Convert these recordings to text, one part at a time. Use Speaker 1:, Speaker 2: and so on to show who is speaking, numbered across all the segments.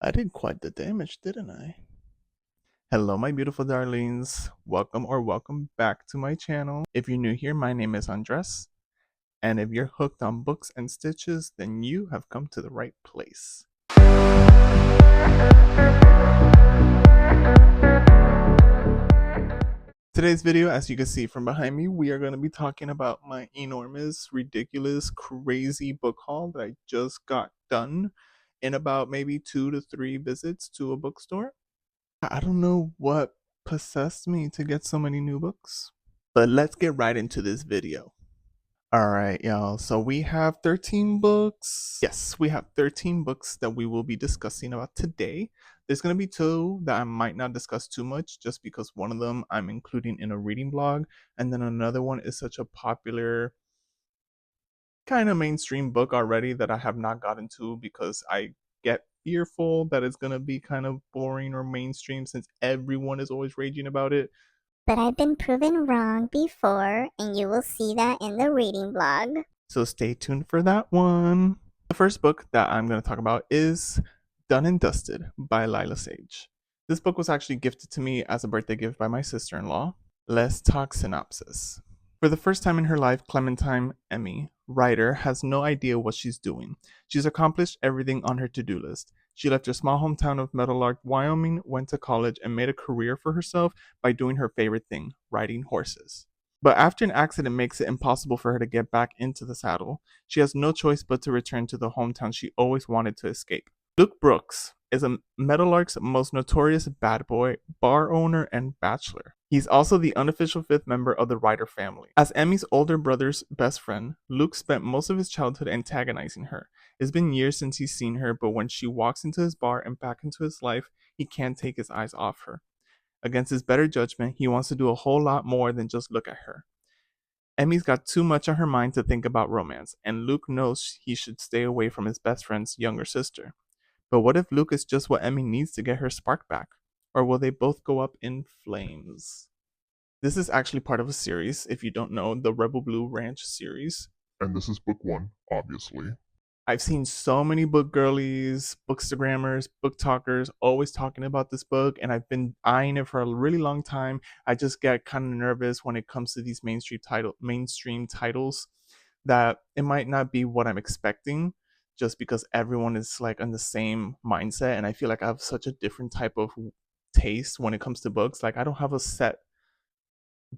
Speaker 1: I did quite the damage, didn't I? Hello, my beautiful darlings. Welcome back to my channel. If you're new here, my name is Andres. And if you're hooked on books and stitches, then you have come to the right place. Today's video, as you can see from behind me, we are going to be talking about my enormous, ridiculous, crazy book haul that I just got done in about maybe 2 to 3 visits to a bookstore. I don't know what possessed me to get so many new books, but let's get right into this video. All right, y'all. So we have 13 books. Yes, we have 13 books that we will be discussing about today. There's going to be 2 that I might not discuss too much just because one of them I'm including in a reading blog, and then another one is such a popular kind of mainstream book already that I have not gotten to because I get fearful that it's gonna be kind of boring or mainstream since everyone is always raging about it.
Speaker 2: But I've been proven wrong before, and you will see that in the reading blog.
Speaker 1: So stay tuned for that one. The first book that I'm going to talk about is Done and Dusted by Lyla Sage. This book was actually gifted to me as a birthday gift by my sister-in-law. Let's talk synopsis. For the first time in her life, Clementine Emmy, writer, has no idea what she's doing. She's accomplished everything on her to-do list. She left her small hometown of Meadowlark, Wyoming, went to college, and made a career for herself by doing her favorite thing, riding horses. But after an accident makes it impossible for her to get back into the saddle, she has no choice but to return to the hometown she always wanted to escape. Luke Brooks is a Meadowlark's most notorious bad boy, bar owner, and bachelor. He's also the unofficial 5th member of the Ryder family. As Emmy's older brother's best friend, Luke spent most of his childhood antagonizing her. It's been years since he's seen her, but when she walks into his bar and back into his life, he can't take his eyes off her. Against his better judgment, he wants to do a whole lot more than just look at her. Emmy's got too much on her mind to think about romance, and Luke knows he should stay away from his best friend's younger sister. But what if Luke is just what Emmy needs to get her spark back? Or will they both go up in flames? This is actually part of a series, if you don't know, the Rebel Blue Ranch series.
Speaker 3: And this is book 1, obviously.
Speaker 1: I've seen so many book girlies, bookstagrammers, book talkers always talking about this book, and I've been eyeing it for a really long time. I just get kind of nervous when it comes to these mainstream titles that it might not be what I'm expecting just because everyone is like on the same mindset, and I feel like I have such a different type of taste when it comes to books. Like I don't have a set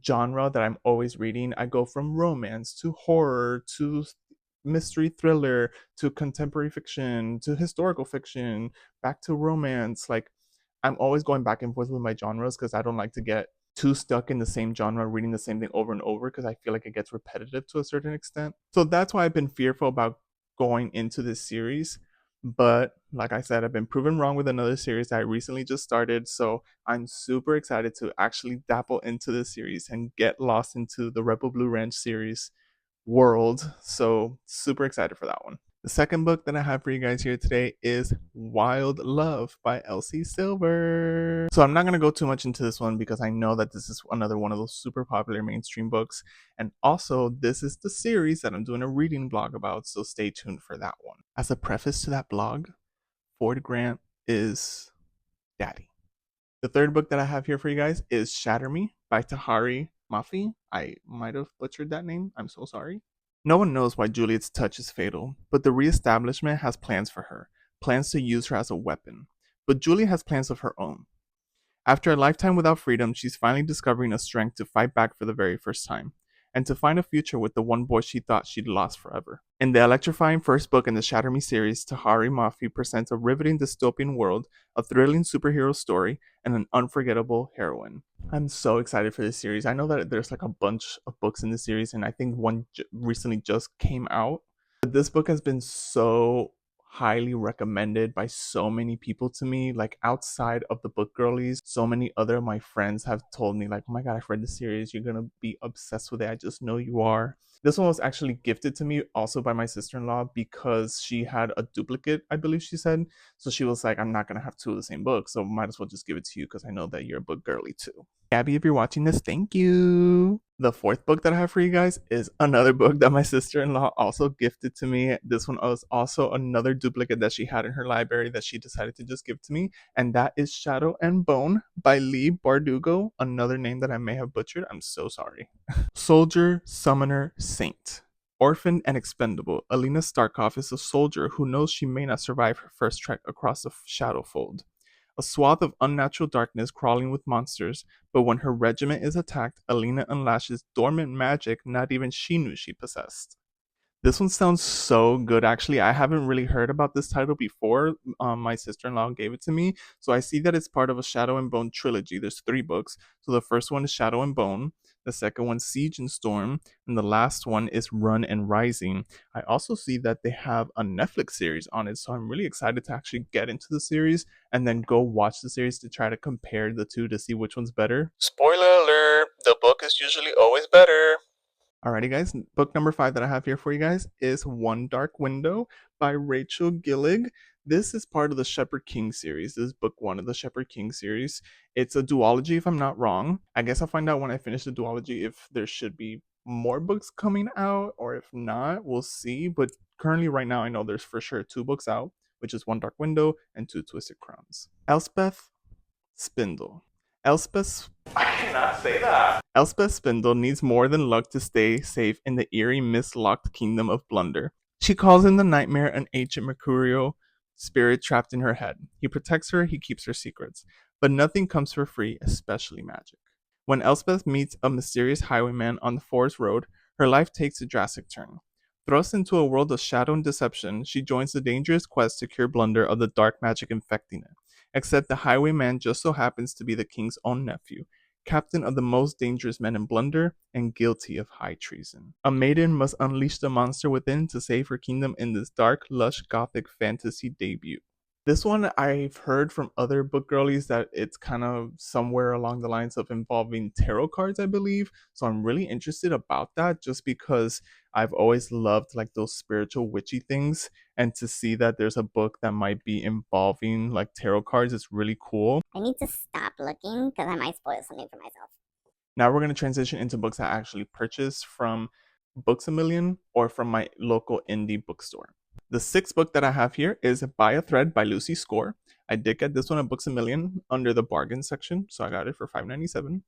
Speaker 1: genre that I'm always reading. I go from romance to horror to mystery thriller to contemporary fiction to historical fiction back to romance. Like I'm always going back and forth with my genres because I don't like to get too stuck in the same genre reading the same thing over and over because I feel like it gets repetitive to a certain extent. So that's why I've been fearful about going into this series. But like I said, I've been proven wrong with another series that I recently just started. So I'm super excited to actually dabble into this series and get lost into the Rebel Blue Ranch series world. So super excited for that one. The second book that I have for you guys here today is Wild Love by Elsie Silver. So I'm not going to go too much into this one because I know that this is another one of those super popular mainstream books. And also, this is the series that I'm doing a reading blog about, so stay tuned for that one. As a preface to that blog, Ford Grant is daddy. The third book that I have here for you guys is Shatter Me by Tahereh Mafi. I might have butchered that name. I'm so sorry. No one knows why Juliet's touch is fatal, but the reestablishment has plans for her, plans to use her as a weapon. But Juliet has plans of her own. After a lifetime without freedom, she's finally discovering a strength to fight back for the very first time, and to find a future with the one boy she thought she'd lost forever. In the electrifying first book in the Shatter Me series, Tahereh Mafi presents a riveting dystopian world, a thrilling superhero story, and an unforgettable heroine. I'm so excited for this series. I know that there's like a bunch of books in the series, and I think one recently just came out. But this book has been so highly recommended by so many people to me, like outside of the book girlies. So many other of my friends have told me like, oh my god, I've read the series, you're gonna be obsessed with it, I just know you are. This one was actually gifted to me also by my sister-in-law because she had a duplicate, I believe she said. So she was like, I'm not going to have two of the same book, so might as well just give it to you because I know that you're a book girly too. Gabby, if you're watching this, thank you. The fourth book that I have for you guys is another book that my sister-in-law also gifted to me. This one was also another duplicate that she had in her library that she decided to just give to me, and that is Shadow and Bone by Leigh Bardugo, another name that I may have butchered. I'm so sorry. Soldier, Summoner, Saint. Orphaned and expendable, Alina Starkov is a soldier who knows she may not survive her first trek across the Shadowfold. A swath of unnatural darkness crawling with monsters, but when her regiment is attacked, Alina unlashes dormant magic not even she knew she possessed. This one sounds so good, actually. I haven't really heard about this title before. My sister in law gave it to me. So I see that it's part of a Shadow and Bone trilogy. There's 3 books. So the first one is Shadow and Bone, the second one, Siege and Storm, and the last one is Run and Rising. I also see that they have a Netflix series on it. So I'm really excited to actually get into the series and then go watch the series to try to compare the two to see which one's better. Spoiler alert, the book is usually always better. Alrighty, guys. Book number 5 that I have here for you guys is One Dark Window by Rachel Gillig. This is part of the Shepherd King series. This is book 1 of the Shepherd King series. It's a duology, if I'm not wrong. I guess I'll find out when I finish the duology if there should be more books coming out, or if not, we'll see. But currently, right now, I know there's for sure 2 books out, which is One Dark Window and 2 Twisted Crowns. Elspeth Spindle. Elspeth I cannot say that. Elspeth Spindle needs more than luck to stay safe in the eerie, mist-locked kingdom of Blunder. She calls in the nightmare an ancient mercurial spirit trapped in her head. He protects her, he keeps her secrets. But nothing comes for free, especially magic. When Elspeth meets a mysterious highwayman on the forest road, her life takes a drastic turn. Thrust into a world of shadow and deception, she joins the dangerous quest to cure Blunder of the dark magic infecting it. Except the highwayman just so happens to be the king's own nephew, captain of the most dangerous men in Blunder and guilty of high treason. A maiden must unleash the monster within to save her kingdom in this dark, lush, gothic fantasy debut. This one I've heard from other book girlies that it's kind of somewhere along the lines of involving tarot cards, I believe. So I'm really interested about that just because I've always loved like those spiritual witchy things, and to see that there's a book that might be involving like tarot cards is really cool.
Speaker 2: I need to stop looking because I might spoil something for myself.
Speaker 1: Now we're going to transition into books I actually purchased from Books A Million or from my local indie bookstore. The 6th book that I have here is By a Thread by Lucy Score. I did get this one at Books A Million under the bargain section, so I got it for $5.97.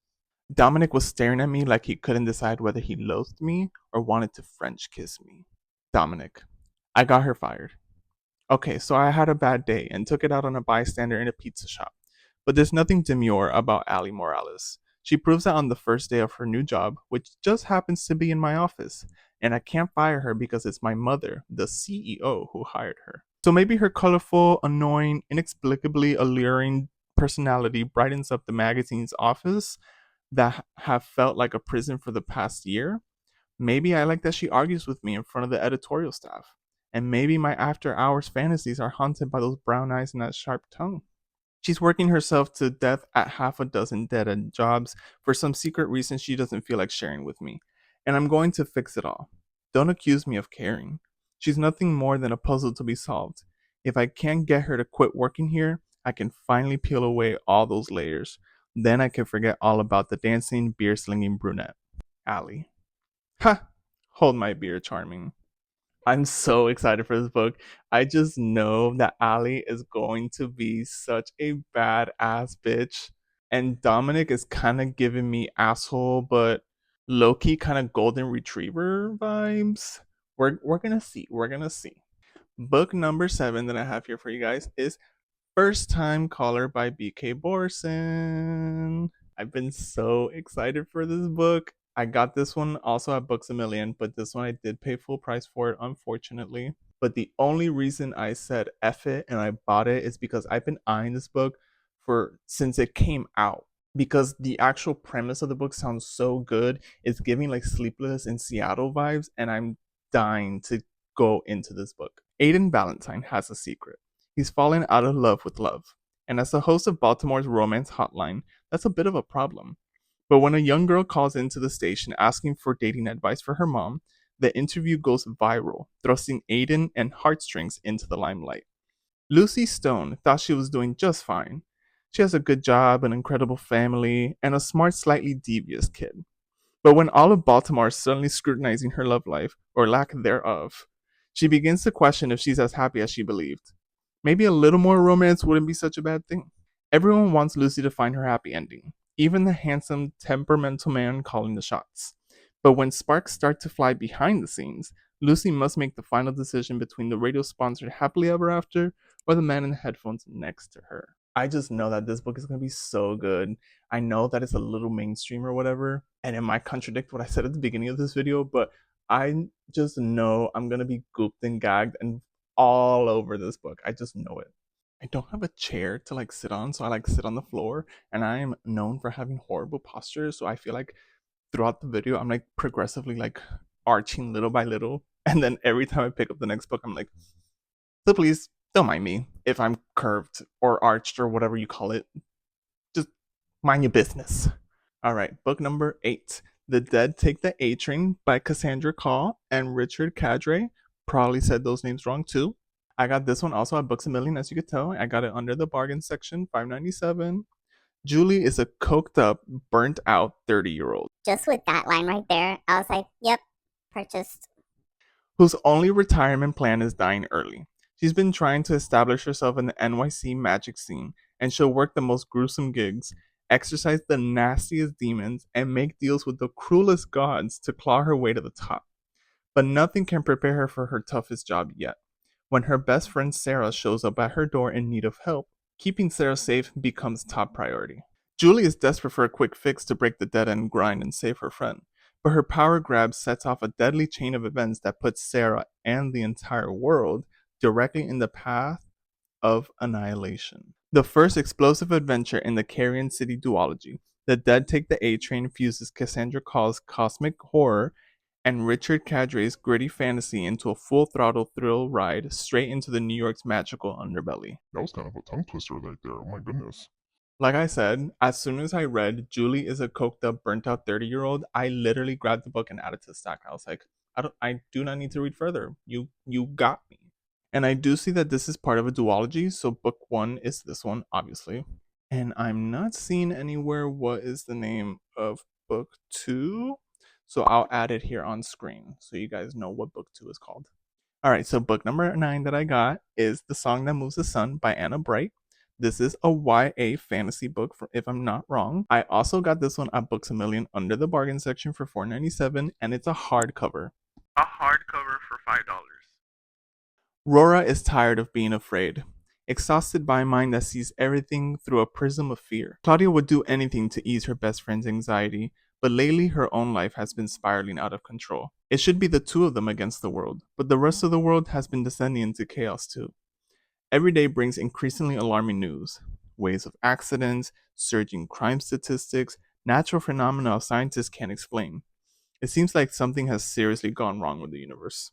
Speaker 1: Dominic was staring at me like he couldn't decide whether he loathed me or wanted to French kiss me. Dominic. I got her fired. Okay, so I had a bad day and took it out on a bystander in a pizza shop. But there's nothing demure about Ali Morales. She proves that on the first day of her new job, which just happens to be in my office. And I can't fire her because it's my mother, the CEO, who hired her. So maybe her colorful, annoying, inexplicably alluring personality brightens up the magazine's office that have felt like a prison for the past year. Maybe I like that she argues with me in front of the editorial staff. And maybe my after hours fantasies are haunted by those brown eyes and that sharp tongue. She's working herself to death at half a dozen dead end jobs for some secret reason she doesn't feel like sharing with me. And I'm going to fix it all. Don't accuse me of caring. She's nothing more than a puzzle to be solved. If I can't get her to quit working here, I can finally peel away all those layers. Then I can forget all about the dancing, beer slinging brunette. Allie. Ha! Hold my beer, charming. I'm so excited for this book. I just know that Allie is going to be such a badass bitch. And Dominic is kind of giving me asshole, but low key kind of golden retriever vibes. We're gonna see. We're gonna see. Book number 7 that I have here for you guys is First Time Caller by BK Borison. I've been so excited for this book. I got this one also at Books A Million, but this one I did pay full price for it, unfortunately. But the only reason I said F it and I bought it is because I've been eyeing this book for since it came out. Because the actual premise of the book sounds so good. It's giving like Sleepless in Seattle vibes, and I'm dying to go into this book. Aiden Valentine has a secret. He's fallen out of love with love. And as the host of Baltimore's romance hotline, that's a bit of a problem. But when a young girl calls into the station asking for dating advice for her mom, The interview goes viral, thrusting Aiden and Heartstrings into the limelight. Lucy Stone thought she was doing just fine. She has a good job, an incredible family, and a smart, slightly devious kid. But when all of Baltimore is suddenly scrutinizing her love life, or lack thereof, she begins to question if she's as happy as she believed. Maybe a little more romance wouldn't be such a bad thing. Everyone wants Lucy to find her happy ending, even the handsome, temperamental man calling the shots. But when sparks start to fly behind the scenes, Lucy must make the final decision between the radio sponsored Happily Ever After or the man in the headphones next to her. I just know that this book is going to be so good. I know that it's a little mainstream or whatever, and it might contradict what I said at the beginning of this video, but I just know I'm going to be gooped and gagged and all over this book. I just know it. I don't have a chair to like sit on, so I like sit on the floor, and I am known for having horrible posture, so I feel like throughout the video I'm like progressively like arching little by little, and then every time I pick up the next book I'm like, so please don't mind me if I'm curved or arched or whatever you call it. Just mind your business. All right, book number 8, The Dead Take the A Train by Cassandra Khaw and Richard Kadrey. Probably said those names wrong too. I got this one also at Books A Million, as you could tell. I got it under the bargain section, $5.97. Julie is a coked up, burnt out 30-year-old.
Speaker 2: Just with that line right there, I was like, yep, purchased.
Speaker 1: Whose only retirement plan is dying early. She's been trying to establish herself in the NYC magic scene, and she'll work the most gruesome gigs, exercise the nastiest demons, and make deals with the cruelest gods to claw her way to the top. But nothing can prepare her for her toughest job yet. When her best friend Sarah shows up at her door in need of help, keeping Sarah safe becomes top priority. Julie is desperate for a quick fix to break the dead-end grind and save her friend, but her power grab sets off a deadly chain of events that puts Sarah and the entire world directly in the path of annihilation. The first explosive adventure in the Carrion City duology, The Dead Take the A Train, fuses Cassandra Khaw's cosmic horror and Richard Kadrey's gritty fantasy into a full-throttle thrill ride straight into the New York's magical underbelly.
Speaker 3: That was kind of a tongue twister right there. Oh my goodness.
Speaker 1: Like I said, as soon as I read Julie is a coked up, burnt out 30-year-old, I literally grabbed the book and added to the stack. I was like, I do not need to read further. You got me. And I do see that this is part of a duology, so book 1 is this one, obviously. And I'm not seeing anywhere what is the name of book 2. So I'll add it here on screen so you guys know what book 2 is called. All right, so book number 9 that I got is The Song That Moves the Sun by Anna Bright. This is a YA fantasy book, if I'm not wrong. I also got this one at Books A Million under the bargain section for $4.97, and it's a hardcover. A hardcover for $5. Rora is tired of being afraid, exhausted by a mind that sees everything through a prism of fear. Claudia would do anything to ease her best friend's anxiety, but lately her own life has been spiraling out of control. It should be the two of them against the world, but the rest of the world has been descending into chaos too. Every day brings increasingly alarming news. Waves of accidents, surging crime statistics, natural phenomena scientists can't explain. It seems like something has seriously gone wrong with the universe.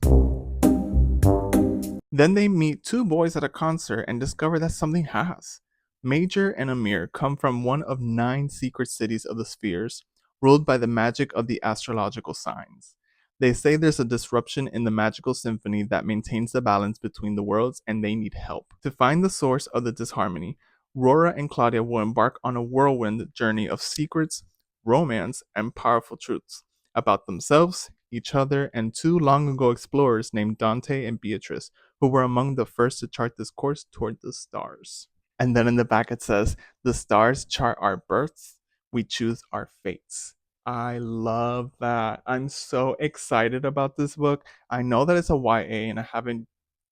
Speaker 1: Then they meet 2 boys at a concert and discover that something has. Major and Amir come from one of 9 secret cities of the spheres, ruled by the magic of the astrological signs. They say there's a disruption in the magical symphony that maintains the balance between the worlds, and they need help. To find the source of the disharmony, Rora and Claudia will embark on a whirlwind journey of secrets, romance, and powerful truths about themselves, each other, and 2 long ago explorers named Dante and Beatrice, who were among the first to chart this course toward the stars. And then in the back it says, the stars chart our births, we choose our fates. I love that. I'm so excited about this book. I know that it's a YA and I haven't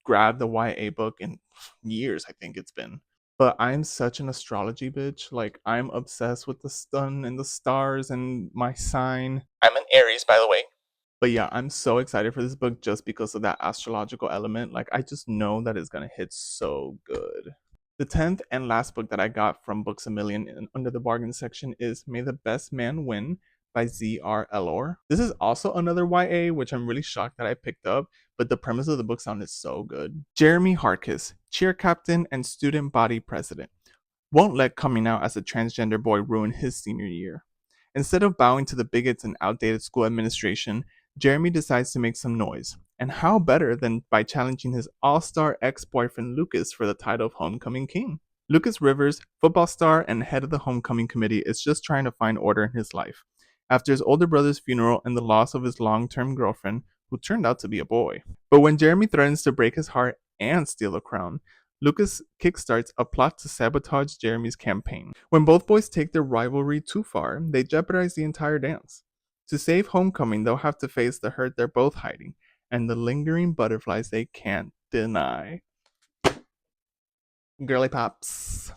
Speaker 1: grabbed a YA book in years, I think it's been. But I'm such an astrology bitch. Like, I'm obsessed with the sun and the stars and my sign. I'm an Aries, by the way. But yeah, I'm so excited for this book just because of that astrological element. Like, I just know that it's going to hit so good. The 10th and last book that I got from Books A Million under the bargain section is May the Best Man Win by Z.R. Ellor. This is also another YA, which I'm really shocked that I picked up, but the premise of the book sounded so good. Jeremy Harkis, cheer captain and student body president, won't let coming out as a transgender boy ruin his senior year. Instead of bowing to the bigots and outdated school administration, Jeremy decides to make some noise. And how better than by challenging his all-star ex-boyfriend Lucas for the title of Homecoming King? Lucas Rivers, football star and head of the homecoming committee, is just trying to find order in his life after his older brother's funeral and the loss of his long-term girlfriend, who turned out to be a boy. But when Jeremy threatens to break his heart and steal the crown, Lucas kickstarts a plot to sabotage Jeremy's campaign. When both boys take their rivalry too far, they jeopardize the entire dance. To save homecoming, they'll have to face the hurt they're both hiding and the lingering butterflies they can't deny. Girly pops.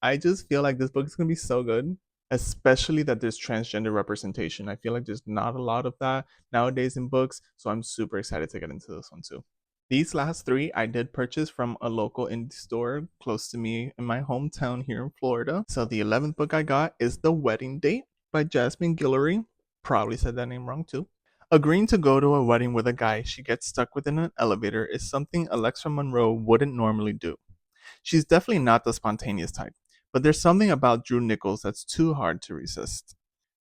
Speaker 1: I just feel like this book is going to be so good, especially that there's transgender representation. I feel like there's not a lot of that nowadays in books, so I'm super excited to get into this one too. These last three I did purchase from a local indie store close to me in my hometown here in Florida. So the 11th book I got is The Wedding Date by Jasmine Guillory. Probably said that name wrong too. Agreeing to go to a wedding with a guy she gets stuck with in an elevator is something Alexa Monroe wouldn't normally do. She's definitely not the spontaneous type, but there's something about Drew Nichols that's too hard to resist.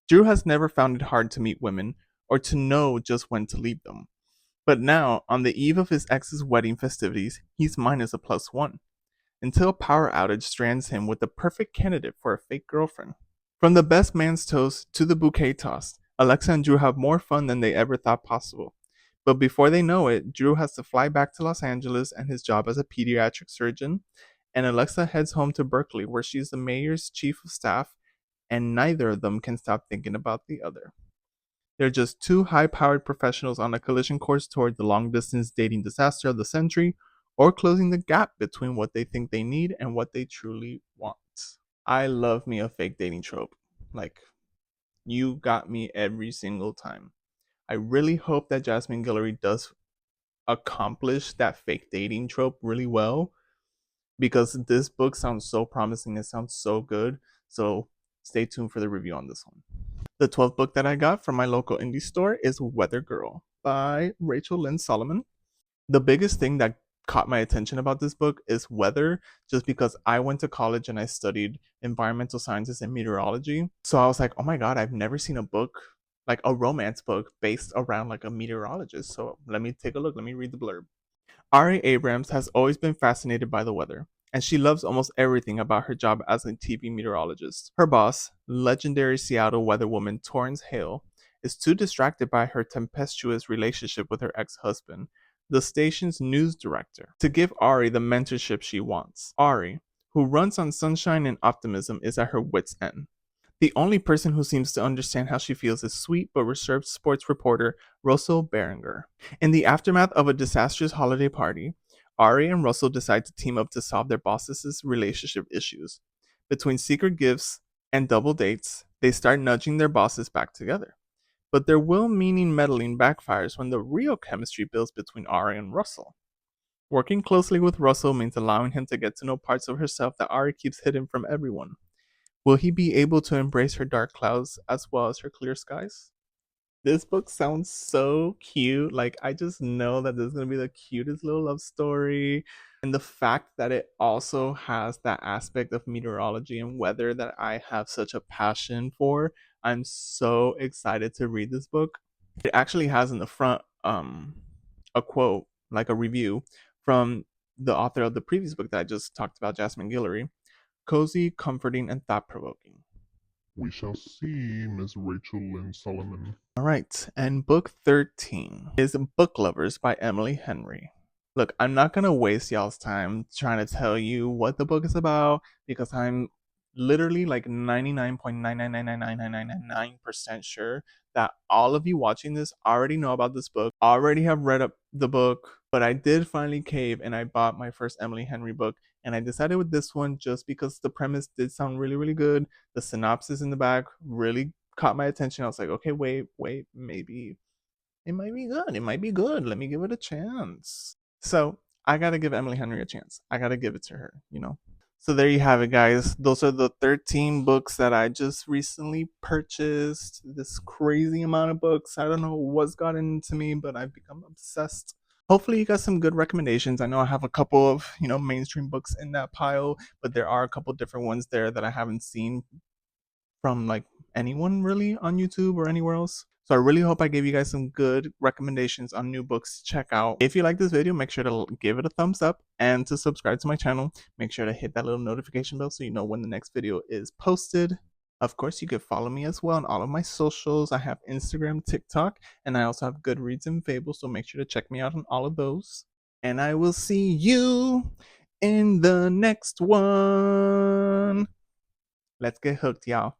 Speaker 1: Drew has never found it hard to meet women or to know just when to leave them. But now, on the eve of his ex's wedding festivities, he's minus a +1, until a power outage strands him with the perfect candidate for a fake girlfriend. From the best man's toast to the bouquet toss, Alexa and Drew have more fun than they ever thought possible. But before they know it, Drew has to fly back to Los Angeles and his job as a pediatric surgeon, and Alexa heads home to Berkeley, where she's the mayor's chief of staff, and neither of them can stop thinking about the other. They're just two high-powered professionals on a collision course toward the long-distance dating disaster of the century, or closing the gap between what they think they need and what they truly want. I love me a fake dating trope. Like, you got me every single time. I really hope that Jasmine Guillory does accomplish that fake dating trope really well, because this book sounds so promising. It sounds so good. So stay tuned for the review on this one. The 12th book that I got from my local indie store is Weather Girl by Rachel Lynn Solomon. The biggest thing that caught my attention about this book is weather, just because I went to college and I studied environmental sciences and meteorology. So I was like, oh my God, I've never seen a book, like a romance book, based around like a meteorologist. So let me take a look. Let me read the blurb. Ari Abrams has always been fascinated by the weather, and she loves almost everything about her job as a TV meteorologist. Her boss, legendary Seattle weatherwoman Torrance Hale, is too distracted by her tempestuous relationship with her ex-husband, the station's news director, to give Ari the mentorship she wants. Ari, who runs on sunshine and optimism, is at her wit's end. The only person who seems to understand how she feels is sweet but reserved sports reporter Russell Berenger. In the aftermath of a disastrous holiday party, Ari and Russell decide to team up to solve their bosses' relationship issues. Between secret gifts and double dates, they start nudging their bosses back together. But their well-meaning meddling backfires when the real chemistry builds between Ari and Russell. Working closely with Russell means allowing him to get to know parts of herself that Ari keeps hidden from everyone. Will he be able to embrace her dark clouds as well as her clear skies? This book sounds so cute. Like, I just know that this is going to be the cutest little love story. And the fact that it also has that aspect of meteorology and weather that I have such a passion for, I'm so excited to read this book. It actually has in the front a quote, like a review from the author of the previous book that I just talked about, Jasmine Guillory. Cozy, comforting, and thought-provoking.
Speaker 3: We shall see, Miss Rachel Lynn Solomon.
Speaker 1: All right, and book 13 is Book Lovers by Emily Henry. Look, I'm not going to waste y'all's time trying to tell you what the book is about, because I'm literally like 99.9999999% sure that all of you watching this already know about this book, already have read up the book, but I did finally cave and I bought my first Emily Henry book, and I decided with this one just because the premise did sound really, really good. The synopsis in the back really caught my attention. I was like, okay, wait, maybe it might be good. It might be good. Let me give it a chance. So I gotta give Emily Henry a chance. I gotta give it to her, you know? So there you have it, guys. Those are the 13 books that I just recently purchased. This crazy amount of books. I don't know what's gotten into me, but I've become obsessed. Hopefully you got some good recommendations. I know I have a couple of, mainstream books in that pile, but there are a couple different ones there that I haven't seen from like anyone really on YouTube or anywhere else. So I really hope I gave you guys some good recommendations on new books to check out. If you like this video, make sure to give it a thumbs up and to subscribe to my channel. Make sure to hit that little notification bell so you know when the next video is posted. Of course, you could follow me as well on all of my socials. I have Instagram, TikTok, and I also have Goodreads and Fable, so make sure to check me out on all of those. And I will see you in the next one. Let's get hooked, y'all.